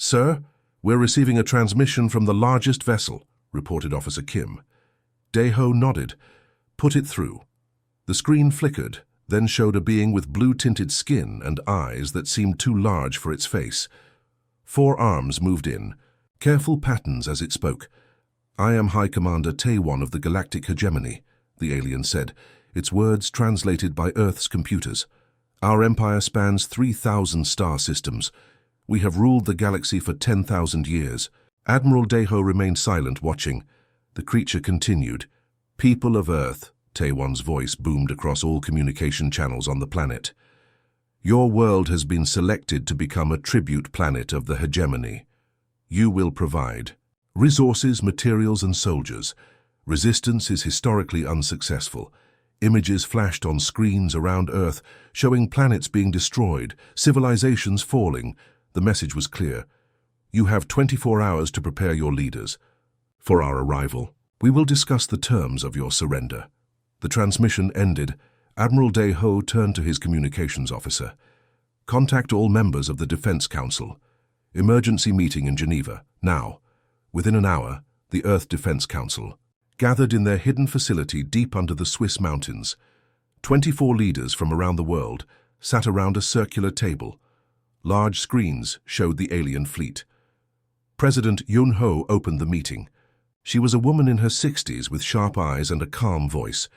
"Sir, we're receiving a transmission from the largest vessel," reported Officer Kim. Daeho nodded. "Put it through." The screen flickered, then showed a being with blue-tinted skin and eyes that seemed too large for its face. 4 arms moved in, careful patterns as it spoke. "I am High Commander Taewon of the Galactic Hegemony," the alien said, its words translated by Earth's computers. "Our empire spans 3,000 star systems. We have ruled the galaxy for 10,000 years." Admiral Daeho remained silent, watching. The creature continued. "People of Earth," Taewon's voice boomed across all communication channels on the planet. "Your world has been selected to become a tribute planet of the hegemony. You will provide resources, materials, and soldiers. Resistance is historically unsuccessful. Images flashed on screens around Earth, showing planets being destroyed, civilizations falling. The message was clear. You have 24 hours to prepare your leaders. For our arrival, we will discuss the terms of your surrender." The transmission ended. Admiral Daeho turned to his communications officer. "Contact all members of the Defense Council. Emergency meeting in Geneva, now." Within an hour, the Earth Defense Council gathered in their hidden facility deep under the Swiss mountains. 24 leaders from around the world sat around a circular table. Large screens showed the alien fleet. President Yun-ho opened the meeting. She was a woman in her 60s with sharp eyes and a calm voice.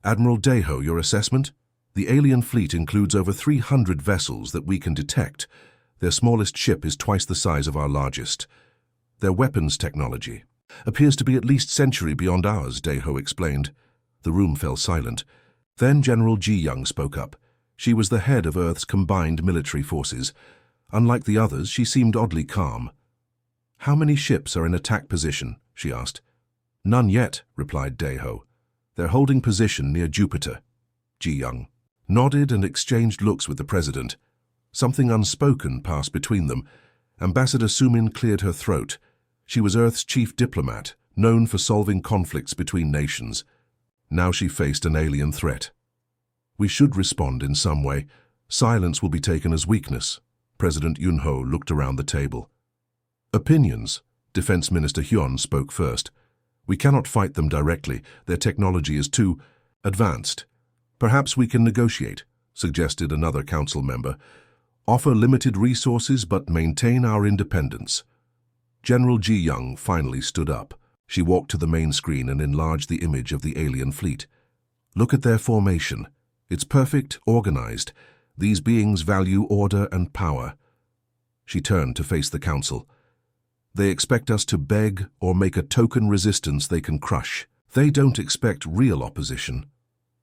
"Admiral Daeho, your assessment? The alien fleet includes over 300 vessels that we can detect. Their smallest ship is twice the size of our largest. Their weapons technology appears to be at least a century beyond ours," Daeho explained. The room fell silent. Then General Ji-young spoke up. She was the head of Earth's combined military forces. Unlike the others, she seemed oddly calm. "How many ships are in attack position?" she asked. "None yet," replied Daeho. "They're holding position near Jupiter." Ji-young nodded and exchanged looks with the president. Something unspoken passed between them. Ambassador Sumin cleared her throat. She was Earth's chief diplomat, known for solving conflicts between nations. Now she faced an alien threat. "We should respond in some way. Silence will be taken as weakness." President Yun-ho looked around the table. "Opinions." Defense Minister Hyun spoke first. "We cannot fight them directly. Their technology is too advanced. Perhaps we can negotiate," suggested another council member. "Offer limited resources but maintain our independence." General Ji-young finally stood up. She walked to the main screen and enlarged the image of the alien fleet. "Look at their formation. It's perfect, organized. These beings value order and power." She turned to face the council. "They expect us to beg or make a token resistance they can crush. They don't expect real opposition."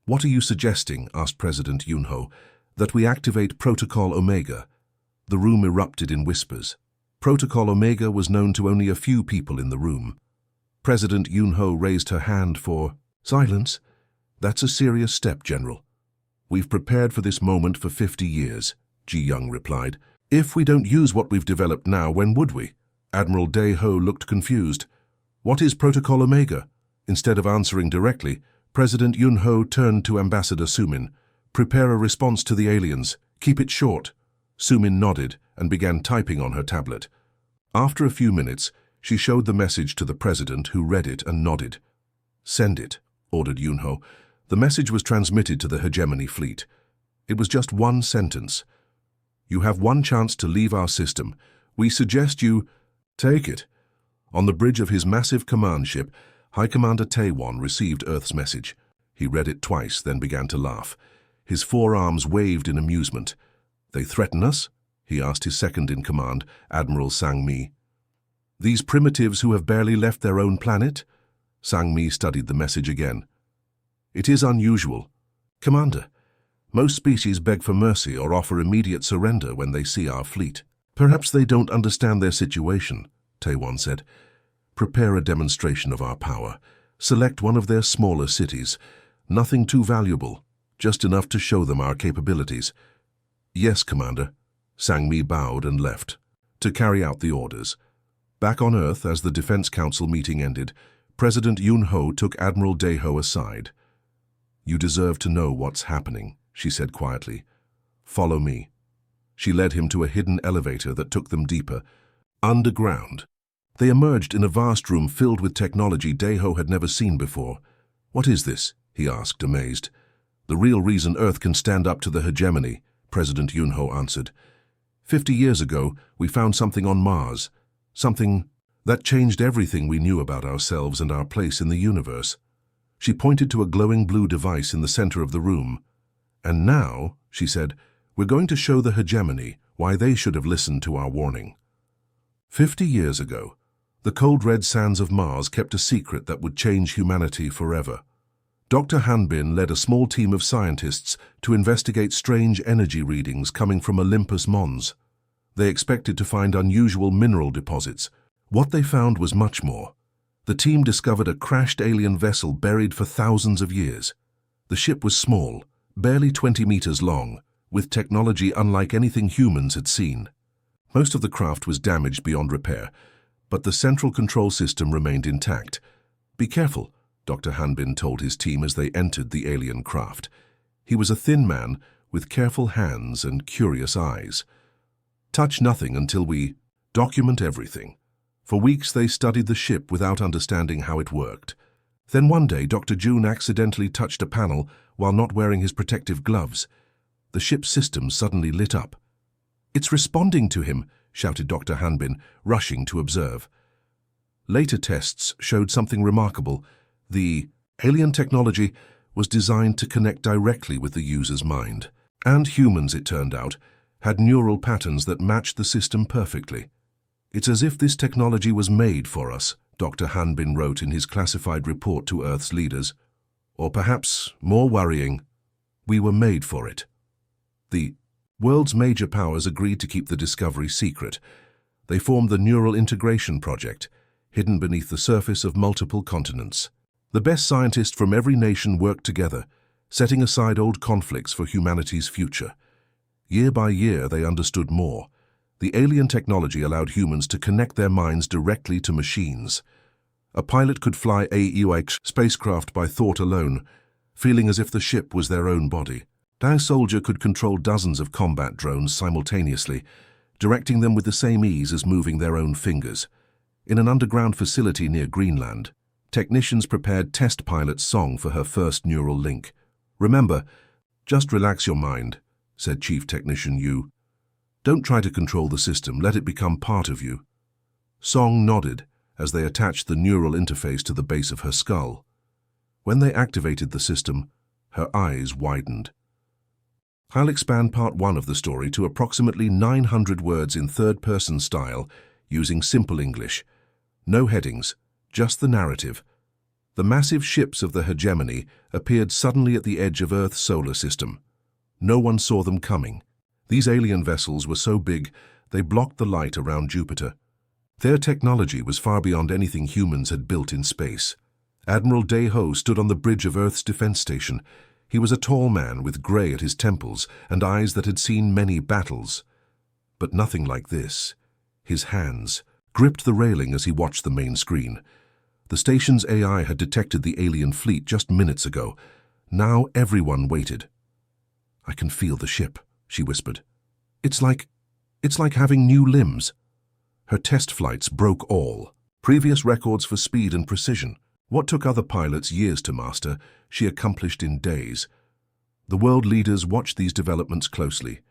"What are you suggesting?" asked President Yun-ho. "That we activate Protocol Omega." The room erupted in whispers. Protocol Omega was known to only a few people in the room. President Yun-ho raised her hand for silence. "That's a serious step, General. We've prepared for this moment for 50 years, Ji-young replied. "If we don't use what we've developed now, when would we?" Admiral Daeho looked confused. "What is Protocol Omega?" Instead of answering directly, President Yun-ho turned to Ambassador Sumin. "Prepare a response to the aliens. Keep it short." Sumin nodded and began typing on her tablet. After a few minutes, she showed the message to the president, who read it and nodded. "Send it," ordered Yun-ho. The message was transmitted to the hegemony fleet. It was just one sentence. "You have one chance to leave our system. We suggest you take it." On the bridge of his massive command ship, High Commander Taewon received Earth's message. He read it twice, then began to laugh. His forearms waved in amusement. "They threaten us?" he asked his second-in-command, Admiral Sang-mi. "These primitives who have barely left their own planet?" Sang-mi studied the message again. "It is unusual. Commander, most species beg for mercy or offer immediate surrender when they see our fleet." "Perhaps they don't understand their situation," Taewon said. "Prepare a demonstration of our power. Select one of their smaller cities. Nothing too valuable, just enough to show them our capabilities." "Yes, Commander." Sang-mi bowed and left to carry out the orders. Back on Earth, as the Defense Council meeting ended, President Yun-ho took Admiral Daeho aside. "You deserve to know what's happening," she said quietly. "Follow me." She led him to a hidden elevator that took them deeper. Underground. They emerged in a vast room filled with technology Daiho had never seen before. "What is this?" he asked, amazed. "The real reason Earth can stand up to the hegemony," President Yunho answered. 50 years ago, we found something on Mars. Something that changed everything we knew about ourselves and our place in the universe." She pointed to a glowing blue device in the center of the room. "And now," she said, "we're going to show the hegemony why they should have listened to our warning." 50 years ago, the cold red sands of Mars kept a secret that would change humanity forever. Dr. Hanbin led a small team of scientists to investigate strange energy readings coming from Olympus Mons. They expected to find unusual mineral deposits. What they found was much more. The team discovered a crashed alien vessel buried for thousands of years. The ship was small, barely 20 meters long, with technology unlike anything humans had seen. Most of the craft was damaged beyond repair, but the central control system remained intact. "Be careful," Dr. Hanbin told his team as they entered the alien craft. He was a thin man with careful hands and curious eyes. "Touch nothing until we document everything." For weeks they studied the ship without understanding how it worked. Then one day Dr. June accidentally touched a panel while not wearing his protective gloves. The ship's system suddenly lit up. "It's responding to him," shouted Dr. Hanbin, rushing to observe. Later tests showed something remarkable. The alien technology was designed to connect directly with the user's mind. And humans, it turned out, had neural patterns that matched the system perfectly. "It's as if this technology was made for us," Dr. Hanbin wrote in his classified report to Earth's leaders. Or perhaps, more worrying, we were made for it. The world's major powers agreed to keep the discovery secret. They formed the Neural Integration Project, hidden beneath the surface of multiple continents. The best scientists from every nation worked together, setting aside old conflicts for humanity's future. Year by year, they understood more. The alien technology allowed humans to connect their minds directly to machines. A pilot could fly a HFY spacecraft by thought alone, feeling as if the ship was their own body. A soldier could control dozens of combat drones simultaneously, directing them with the same ease as moving their own fingers. In an underground facility near Greenland, technicians prepared test pilot Song for her first neural link. "Remember, just relax your mind," said Chief Technician Yu. "Don't try to control the system, let it become part of you." Song nodded as they attached the neural interface to the base of her skull. When they activated the system, her eyes widened. I'll expand part 1 of the story to approximately 900 words in third-person style using simple English. No headings, just the narrative. The massive ships of the hegemony appeared suddenly at the edge of Earth's solar system. No one saw them coming. These alien vessels were so big, they blocked the light around Jupiter. Their technology was far beyond anything humans had built in space. Admiral Daiho stood on the bridge of Earth's defense station. He was a tall man with gray at his temples and eyes that had seen many battles. But nothing like this. His hands gripped the railing as he watched the main screen. The station's AI had detected the alien fleet just minutes ago. Now everyone waited. "I can feel the ship," she whispered. It's like having new limbs." Her test flights broke all previous records for speed and precision. What took other pilots years to master, she accomplished in days. The world leaders watched these developments closely.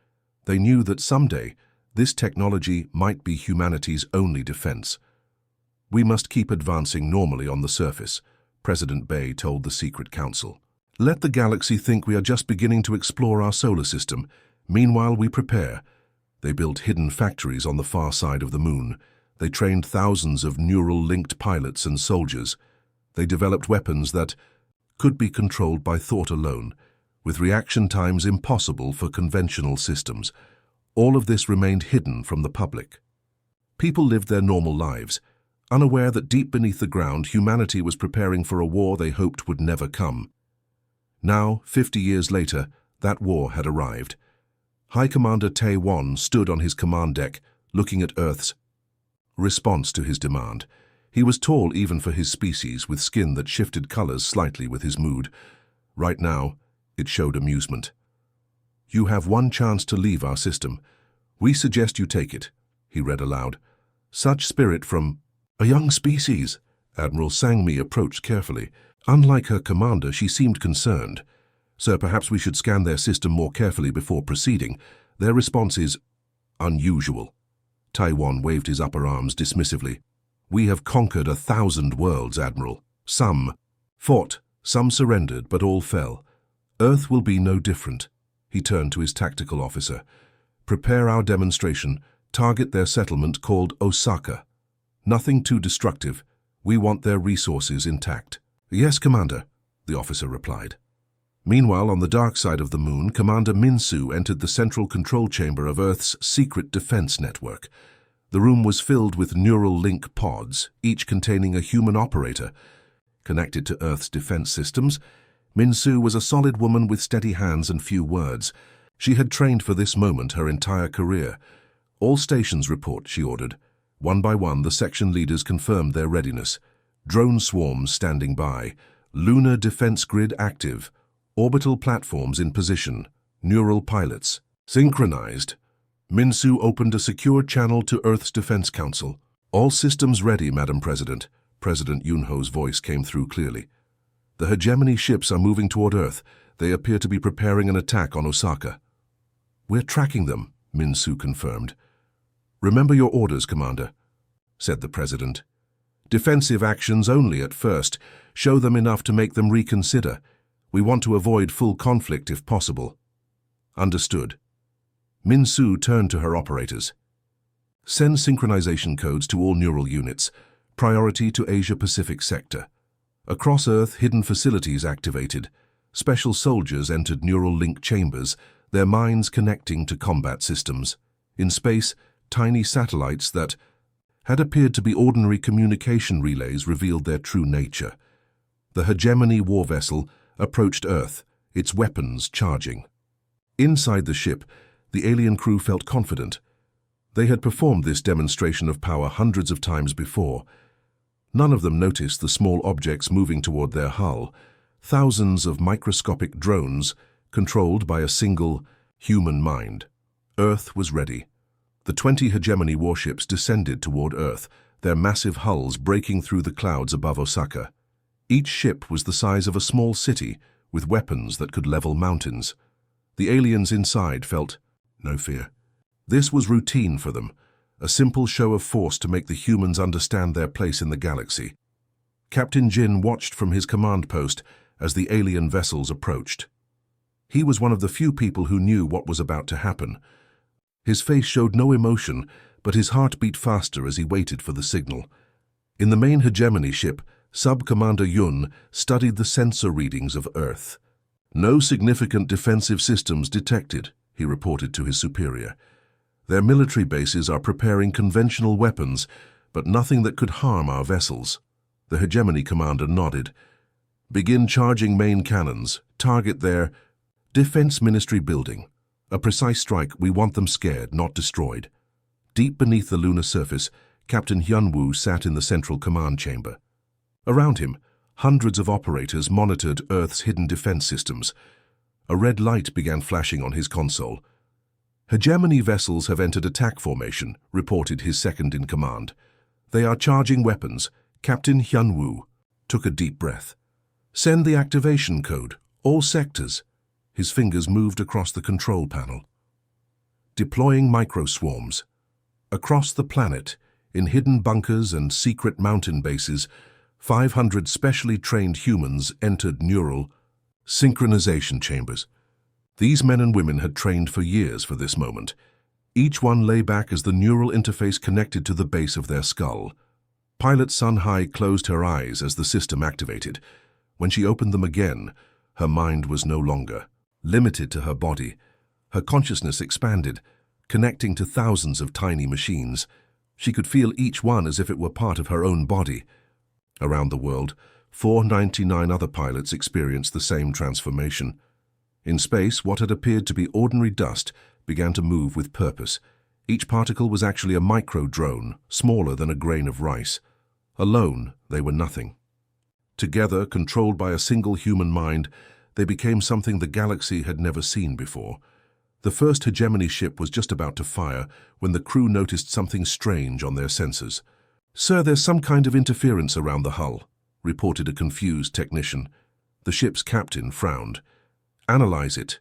They knew that someday, this technology might be humanity's only defense. "We must keep advancing normally on the surface," President Bay told the Secret Council. "Let the galaxy think we are just beginning to explore our solar system. Meanwhile, we prepare." They built hidden factories on the far side of the moon. They trained thousands of neural-linked pilots and soldiers. They developed weapons that could be controlled by thought alone, with reaction times impossible for conventional systems. All of this remained hidden from the public. People lived their normal lives, unaware that deep beneath the ground humanity was preparing for a war they hoped would never come. Now, 50 years later, that war had arrived. High Commander Tae Won stood on his command deck, looking at Earth's response to his demand. He was tall even for his species, with skin that shifted colors slightly with his mood. Right now, it showed amusement. "You have one chance to leave our system. We suggest you take it," he read aloud. Such spirit from a young species. Admiral Sangmi approached carefully. Unlike her commander, she seemed concerned. Sir, perhaps we should scan their system more carefully before proceeding. Their response is unusual. Taiwan waved his upper arms dismissively. We have conquered 1,000 worlds, Admiral. Some fought, some surrendered, but all fell. Earth will be no different. He turned to his tactical officer. Prepare our demonstration. Target their settlement called Osaka. Nothing too destructive. We want their resources intact. Yes, Commander, the officer replied. Meanwhile, on the dark side of the moon, Commander Minsu entered the central control chamber of Earth's secret defense network. The room was filled with neural link pods, each containing a human operator. Connected to Earth's defense systems, Minsu was a solid woman with steady hands and few words. She had trained for this moment her entire career. All stations report, she ordered. One by one, the section leaders confirmed their readiness. Drone swarms standing by. Lunar defense grid active. Orbital platforms in position. Neural pilots. Synchronized. Minsu opened a secure channel to Earth's Defense Council. All systems ready, Madam President. President Yunho's voice came through clearly. The hegemony ships are moving toward Earth. They appear to be preparing an attack on Osaka. We're tracking them, Minsu confirmed. Remember your orders, Commander, said the President. Defensive actions only at first. Show them enough to make them reconsider. We want to avoid full conflict if possible. Understood. Minsu turned to her operators. Send synchronization codes to all neural units. Priority to Asia-Pacific sector. Across Earth, hidden facilities activated. Special soldiers entered neural link chambers, their minds connecting to combat systems. In space, tiny satellites that had appeared to be ordinary communication relays revealed their true nature. The hegemony war vessel approached Earth, its weapons charging. Inside the ship, the alien crew felt confident. They had performed this demonstration of power hundreds of times before. None of them noticed the small objects moving toward their hull, thousands of microscopic drones controlled by a single human mind. Earth was ready. The 20 hegemony warships descended toward Earth, their massive hulls breaking through the clouds above Osaka. Each ship was the size of a small city, with weapons that could level mountains. The aliens inside felt no fear. This was routine for them, a simple show of force to make the humans understand their place in the galaxy. Captain Jin watched from his command post as the alien vessels approached. He was one of the few people who knew what was about to happen. His face showed no emotion, but his heart beat faster as he waited for the signal. In the main hegemony ship, Sub-Commander Yun studied the sensor readings of Earth. No significant defensive systems detected, he reported to his superior. Their military bases are preparing conventional weapons, but nothing that could harm our vessels. The hegemony commander nodded. Begin charging main cannons. Target their Defense Ministry building. A precise strike. We want them scared, not destroyed. Deep beneath the lunar surface, Captain Hyunwoo sat in the central command chamber. Around him, hundreds of operators monitored Earth's hidden defense systems. A red light began flashing on his console. Hegemony vessels have entered attack formation, reported his second-in-command. They are charging weapons. Captain Hyunwoo took a deep breath. Send the activation code. All sectors. His fingers moved across the control panel. Deploying microswarms. Across the planet, in hidden bunkers and secret mountain bases, 500 specially trained humans entered neural synchronization chambers. These men and women had trained for years for this moment. Each one lay back as the neural interface connected to the base of their skull. Pilot Sun-Hai closed her eyes as the system activated. When she opened them again, her mind was no longer limited to her body. Her consciousness expanded, connecting to thousands of tiny machines. She could feel each one as if it were part of her own body. Around the world, 499 other pilots experienced the same transformation. In space, what had appeared to be ordinary dust began to move with purpose. Each particle was actually a micro-drone, smaller than a grain of rice. Alone, they were nothing. Together, controlled by a single human mind, they became something the galaxy had never seen before. The first hegemony ship was just about to fire when the crew noticed something strange on their sensors. "Sir, there's some kind of interference around the hull," reported a confused technician. The ship's captain frowned. "Analyze it."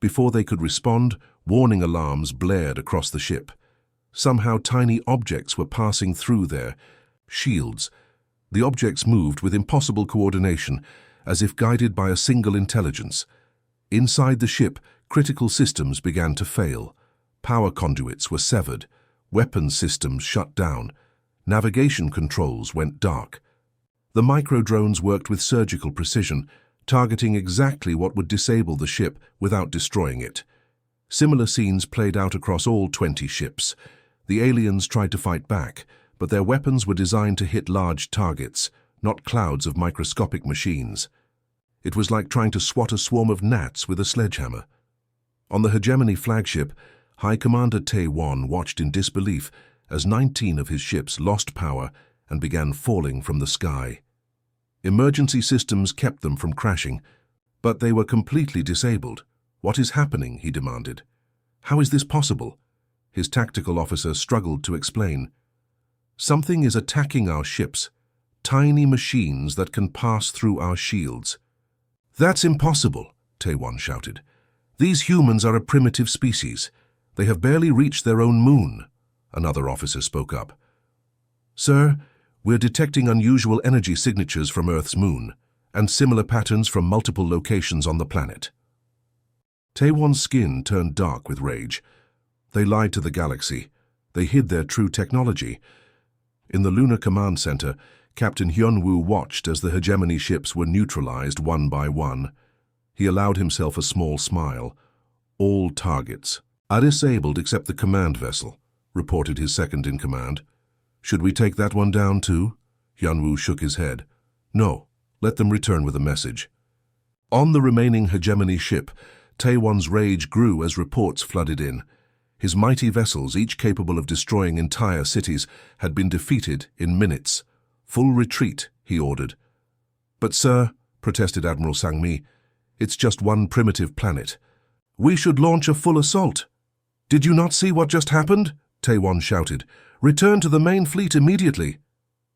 Before they could respond, warning alarms blared across the ship. Somehow tiny objects were passing through their shields. The objects moved with impossible coordination, as if guided by a single intelligence. Inside the ship, critical systems began to fail. Power conduits were severed. Weapons systems shut down. Navigation controls went dark. The micro-drones worked with surgical precision, targeting exactly what would disable the ship without destroying it. Similar scenes played out across all 20 ships. The aliens tried to fight back, but their weapons were designed to hit large targets, not clouds of microscopic machines. It was like trying to swat a swarm of gnats with a sledgehammer. On the hegemony flagship, High Commander Tae-won watched in disbelief as 19 of his ships lost power and began falling from the sky. Emergency systems kept them from crashing, but they were completely disabled. "What is happening?" he demanded. "How is this possible?" His tactical officer struggled to explain. "Something is attacking our ships, tiny machines that can pass through our shields." "That's impossible," Tae-won shouted. "These humans are a primitive species. They have barely reached their own moon." Another officer spoke up. "Sir, we're detecting unusual energy signatures from Earth's moon, and similar patterns from multiple locations on the planet." Tae-won's skin turned dark with rage. They lied to the galaxy. They hid their true technology. In the Lunar Command Center, Captain Hyun-woo watched as the hegemony ships were neutralized one by one. He allowed himself a small smile. "All targets are disabled except the command vessel," reported his second-in-command. "Should we take that one down too?" Hyun-woo shook his head. "No, let them return with a message." On the remaining hegemony ship, Tae-won's rage grew as reports flooded in. His mighty vessels, each capable of destroying entire cities, had been defeated in minutes. "Full retreat," he ordered. "But sir," protested Admiral Sang-mi, "it's just one primitive planet. We should launch a full assault." "Did you not see what just happened?" Tae-won shouted. "Return to the main fleet immediately."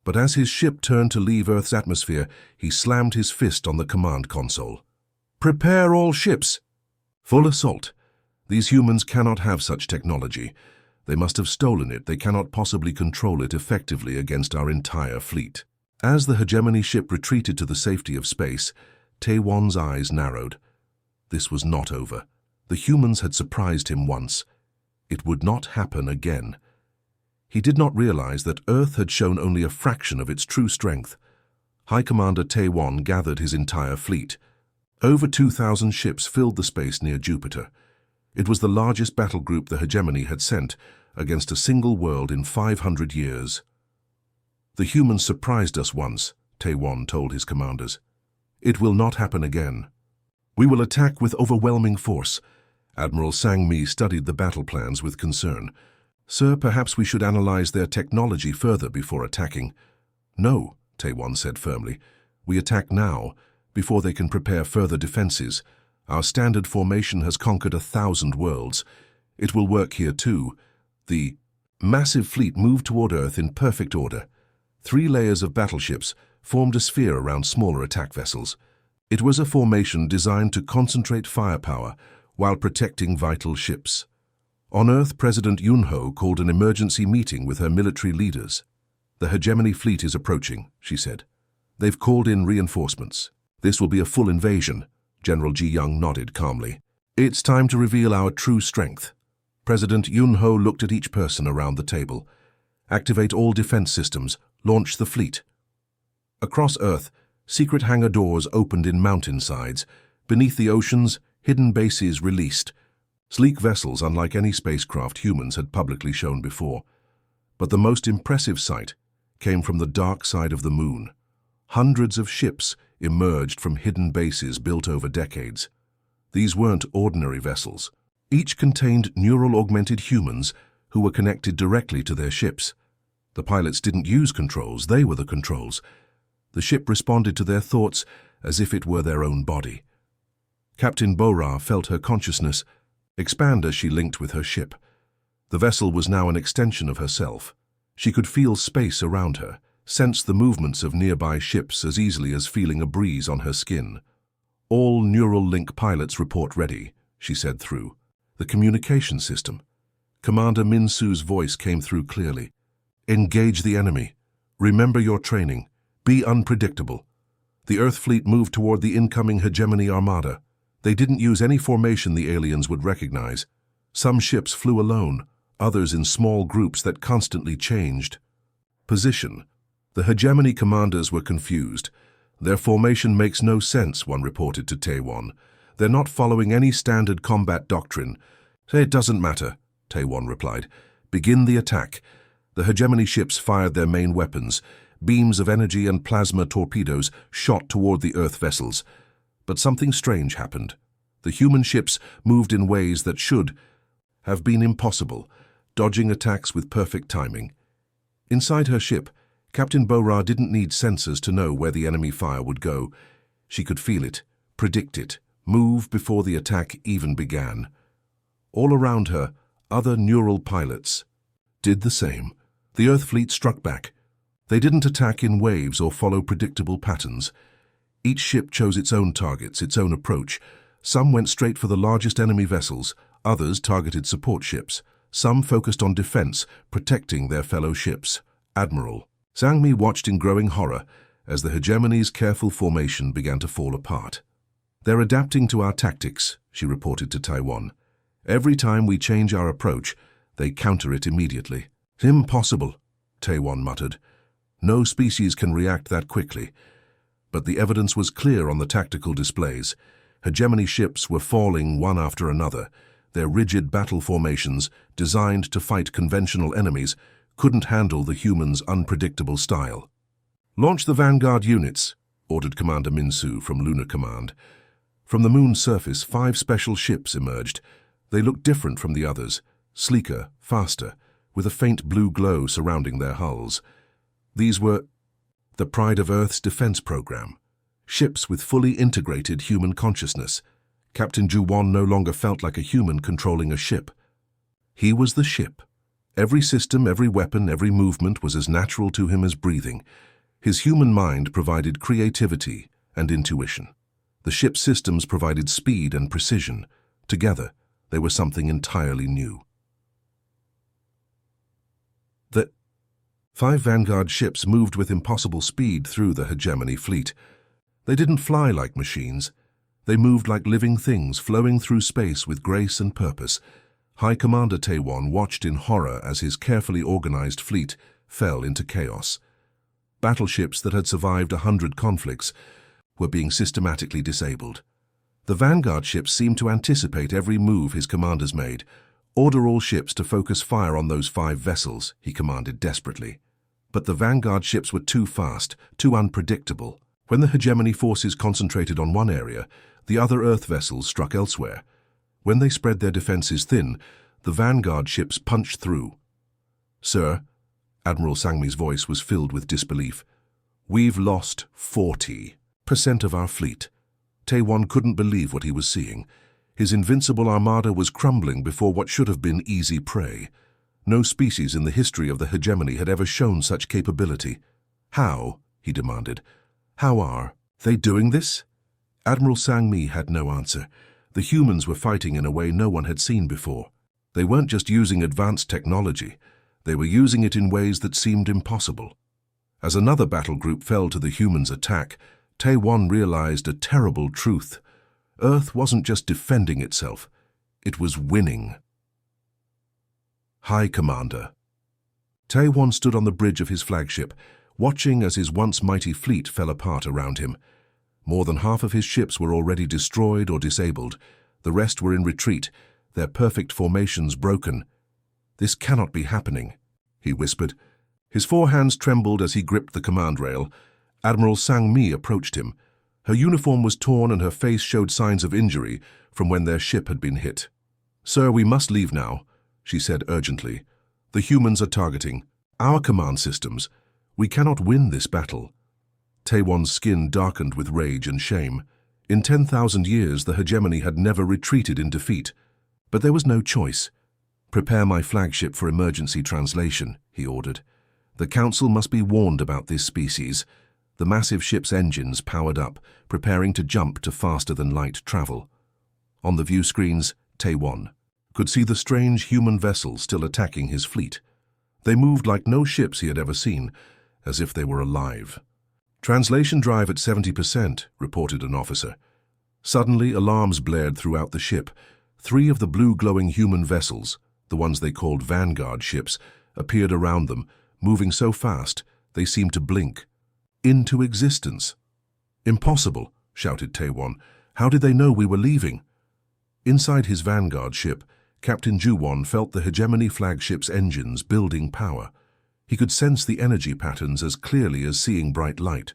But as his ship turned to leave Earth's atmosphere, he slammed his fist on the command console. "Prepare all ships." "Full assault. These humans cannot have such technology. They must have stolen it. They cannot possibly control it effectively against our entire fleet." As the hegemony ship retreated to the safety of space, Tae-won's eyes narrowed. This was not over. The humans had surprised him once. It would not happen again. He did not realize that Earth had shown only a fraction of its true strength. High Commander Tae-won gathered his entire fleet. Over 2,000 ships filled the space near Jupiter. It was the largest battle group the hegemony had sent against a single world in 500 years. "The humans surprised us once," Tae-won told his commanders. "It will not happen again. We will attack with overwhelming force." Admiral Sang-mi studied the battle plans with concern. "Sir, perhaps we should analyze their technology further before attacking." "No," Tae-won said firmly. "We attack now, before they can prepare further defenses. Our standard formation has conquered 1,000 worlds. It will work here too." The massive fleet moved toward Earth in perfect order. 3 layers of battleships formed a sphere around smaller attack vessels. It was a formation designed to concentrate firepower while protecting vital ships. On Earth, President Yoon-ho called an emergency meeting with her military leaders. "The hegemony fleet is approaching," she said. "They've called in reinforcements. This will be a full invasion." General Ji-young nodded calmly. "It's time to reveal our true strength." President Yoon-ho looked at each person around the table. "Activate all defense systems. Launch the fleet." Across Earth, secret hangar doors opened in mountainsides. Beneath the oceans, hidden bases released. Sleek vessels unlike any spacecraft humans had publicly shown before. But the most impressive sight came from the dark side of the moon. Hundreds of ships emerged from hidden bases built over decades. These weren't ordinary vessels. Each contained neural-augmented humans who were connected directly to their ships. The pilots didn't use controls, they were the controls. The ship responded to their thoughts as if it were their own body. Captain Bora felt her consciousness, expand as she linked with her ship. The vessel was now an extension of herself. She could feel space around her, sense the movements of nearby ships as easily as feeling a breeze on her skin. "All neural link pilots report ready," she said through the communication system. Commander Minsu's voice came through clearly. "Engage the enemy. Remember your training. Be unpredictable." The Earth fleet moved toward the incoming hegemony armada. They didn't use any formation the aliens would recognize. Some ships flew alone, others in small groups that constantly changed position. The hegemony commanders were confused. "Their formation makes no sense," one reported to Taewon. "They're not following any standard combat doctrine." "It doesn't matter," Taewon replied. "Begin the attack." The hegemony ships fired their main weapons. Beams of energy and plasma torpedoes shot toward the Earth vessels. But something strange happened. The human ships moved in ways that should have been impossible, dodging attacks with perfect timing. Inside her ship, Captain Bo-Ra didn't need sensors to know where the enemy fire would go. She could feel it, predict it, move before the attack even began. All around her, other neural pilots did the same. The Earth fleet struck back. They didn't attack in waves or follow predictable patterns. Each ship chose its own targets, its own approach. Some went straight for the largest enemy vessels, others targeted support ships. Some focused on defense, protecting their fellow ships. Admiral Sang-mi watched in growing horror as the hegemony's careful formation began to fall apart. "They're adapting to our tactics," she reported to Taiwan. "Every time we change our approach, they counter it immediately." "Impossible," Taiwan muttered. "No species can react that quickly." But the evidence was clear on the tactical displays. Hegemony ships were falling one after another. Their rigid battle formations, designed to fight conventional enemies, couldn't handle the humans' unpredictable style. "Launch the vanguard units," ordered Commander Minsu from Lunar Command. From the moon's surface, 5 special ships emerged. They looked different from the others, sleeker, faster, with a faint blue glow surrounding their hulls. These were the pride of Earth's defense program, ships with fully integrated human consciousness. Captain Ju-won no longer felt like a human controlling a ship. He was the ship. Every system, every weapon, every movement was as natural to him as breathing. His human mind provided creativity and intuition. The ship's systems provided speed and precision. Together, they were something entirely new. The 5 Vanguard ships moved with impossible speed through the hegemony fleet. They didn't fly like machines. They moved like living things, flowing through space with grace and purpose. High Commander Taewon watched in horror as his carefully organized fleet fell into chaos. Battleships that had survived 100 conflicts were being systematically disabled. The Vanguard ships seemed to anticipate every move his commanders made. "Order all ships to focus fire on those 5 vessels," he commanded desperately. But the Vanguard ships were too fast, too unpredictable. When the hegemony forces concentrated on one area, the other Earth vessels struck elsewhere. When they spread their defenses thin, the Vanguard ships punched through. "Sir," Admiral Sang-mi's voice was filled with disbelief, "we've lost 40% of our fleet." Taewon couldn't believe what he was seeing. His invincible armada was crumbling before what should have been easy prey. No species in the history of the hegemony had ever shown such capability. "How?" he demanded. "How are they doing this?" Admiral Sang-mi had no answer. The humans were fighting in a way no one had seen before. They weren't just using advanced technology. They were using it in ways that seemed impossible. As another battle group fell to the humans' attack, Taewon realized a terrible truth. Earth wasn't just defending itself. It was winning. "High Commander." Taewon stood on the bridge of his flagship, watching as his once mighty fleet fell apart around him. More than half of his ships were already destroyed or disabled. The rest were in retreat, their perfect formations broken. "This cannot be happening," he whispered. His 4 hands trembled as he gripped the command rail. Admiral Sang-mi approached him. Her uniform was torn and her face showed signs of injury from when their ship had been hit. "Sir, we must leave now," she said urgently. "The humans are targeting our command systems. We cannot win this battle." Taewon's skin darkened with rage and shame. In 10,000 years, the hegemony had never retreated in defeat. But there was no choice. "Prepare my flagship for emergency translation," he ordered. "The Council must be warned about this species." The massive ship's engines powered up, preparing to jump to faster-than-light travel. On the view screens, Taewon could see the strange human vessels still attacking his fleet. They moved like no ships he had ever seen, as if they were alive. "Translation drive at 70%, reported an officer. Suddenly, alarms blared throughout the ship. 3 of the blue-glowing human vessels, the ones they called Vanguard ships, appeared around them, moving so fast they seemed to blink. Into existence. "Impossible," shouted Taewon. "How did they know we were leaving?" Inside his Vanguard ship, Captain Juwon felt the hegemony flagship's engines building power. He could sense the energy patterns as clearly as seeing bright light.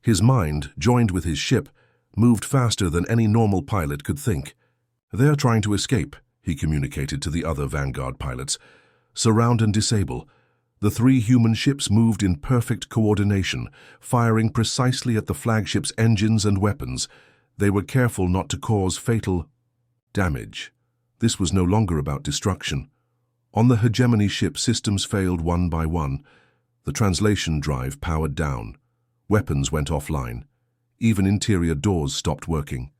His mind, joined with his ship, moved faster than any normal pilot could think. "They are trying to escape," he communicated to the other Vanguard pilots. "Surround and disable." The 3 human ships moved in perfect coordination, firing precisely at the flagship's engines and weapons. They were careful not to cause fatal damage. This was no longer about destruction. On the hegemony ship, systems failed one by one. The translation drive powered down. Weapons went offline. Even interior doors stopped working.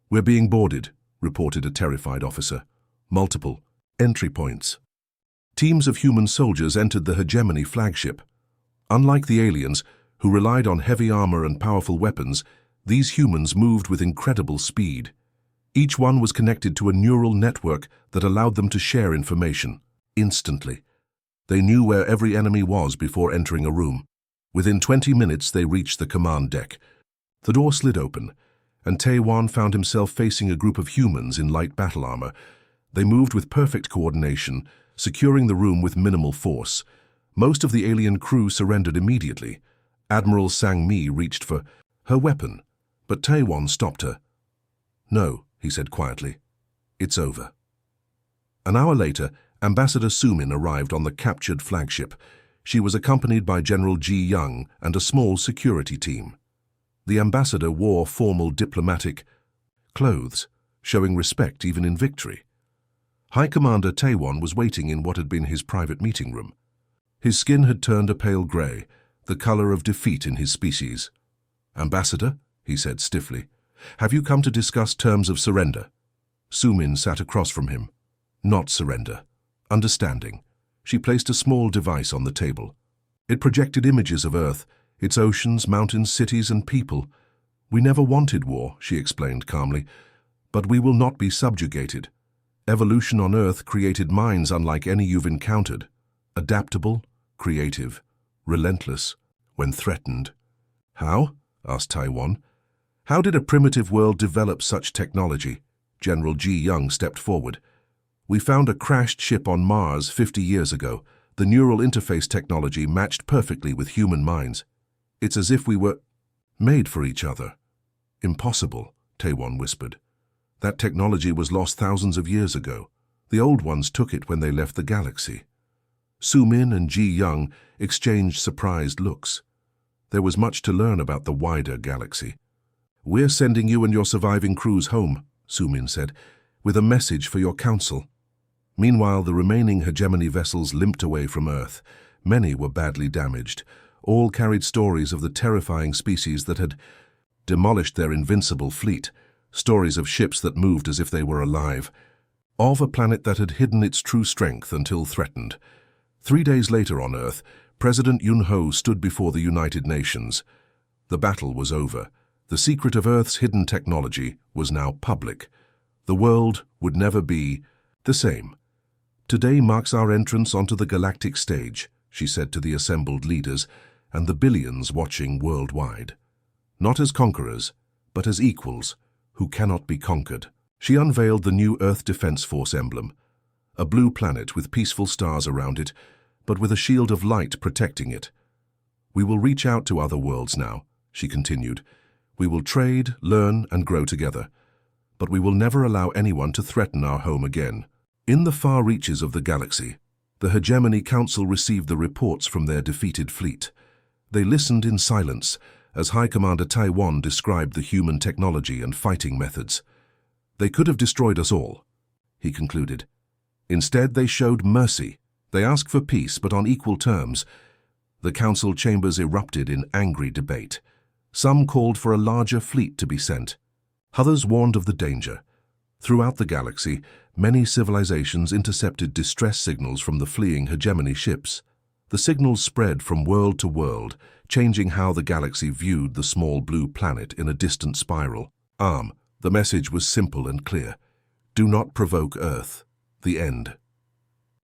"We're being boarded," reported a terrified officer. "Multiple entry points." Teams of human soldiers entered the hegemony flagship. Unlike the aliens, who relied on heavy armor and powerful weapons, these humans moved with incredible speed. Each one was connected to a neural network that allowed them to share information instantly. They knew where every enemy was before entering a room. Within 20 minutes, they reached the command deck. The door slid open, and Taewon found himself facing a group of humans in light battle armor. They moved with perfect coordination, securing the room with minimal force. Most of the alien crew surrendered immediately. Admiral Sang-mi reached for her weapon, but Taewon stopped her. "No," he said quietly. "It's over." An hour later, Ambassador Sumin arrived on the captured flagship. She was accompanied by General Ji Young and a small security team. The ambassador wore formal diplomatic clothes, showing respect even in victory. High Commander Taewon was waiting in what had been his private meeting room. His skin had turned a pale gray, the color of defeat in his species. "Ambassador," he said stiffly, "have you come to discuss terms of surrender?" Sumin sat across from him. "Not surrender. Understanding." She placed a small device on the table. It projected images of Earth, its oceans, mountains, cities, and people. "We never wanted war," she explained calmly, "but we will not be subjugated. Evolution on Earth created minds unlike any you've encountered. Adaptable, creative, relentless, when threatened." "How?" asked Taewon. "How did a primitive world develop such technology?" General Ji Young stepped forward. "We found a crashed ship on Mars 50 years ago. The neural interface technology matched perfectly with human minds. It's as if we were made for each other." "Impossible," Taewon whispered. "That technology was lost thousands of years ago. The old ones took it when they left the galaxy." Sumin and Ji Young exchanged surprised looks. There was much to learn about the wider galaxy. "We're sending you and your surviving crews home," Sumin said, "with a message for your council." Meanwhile, the remaining hegemony vessels limped away from Earth. Many were badly damaged. All carried stories of the terrifying species that had demolished their invincible fleet, stories of ships that moved as if they were alive, of a planet that had hidden its true strength until threatened. 3 days later on Earth, President Yun-ho stood before the United Nations. The battle was over. The secret of Earth's hidden technology was now public. The world would never be the same. "Today marks our entrance onto the galactic stage," she said to the assembled leaders and the billions watching worldwide. "Not as conquerors, but as equals who cannot be conquered." She unveiled the new Earth Defense Force emblem, a blue planet with peaceful stars around it, but with a shield of light protecting it. "We will reach out to other worlds now," she continued. "We will trade, learn, and grow together. But we will never allow anyone to threaten our home again." In the far reaches of the galaxy, the Hegemony Council received the reports from their defeated fleet. They listened in silence as High Commander Taewon described the human technology and fighting methods. "They could have destroyed us all," he concluded. Instead, they showed mercy. They asked for peace, but on equal terms. The council chambers erupted in angry debate. Some called for a larger fleet to be sent. Others warned of the danger. Throughout the galaxy, many civilizations intercepted distress signals from the fleeing hegemony ships. The signals spread from world to world, changing how the galaxy viewed the small blue planet in a distant spiral. The message was simple and clear. Do not provoke Earth. The end.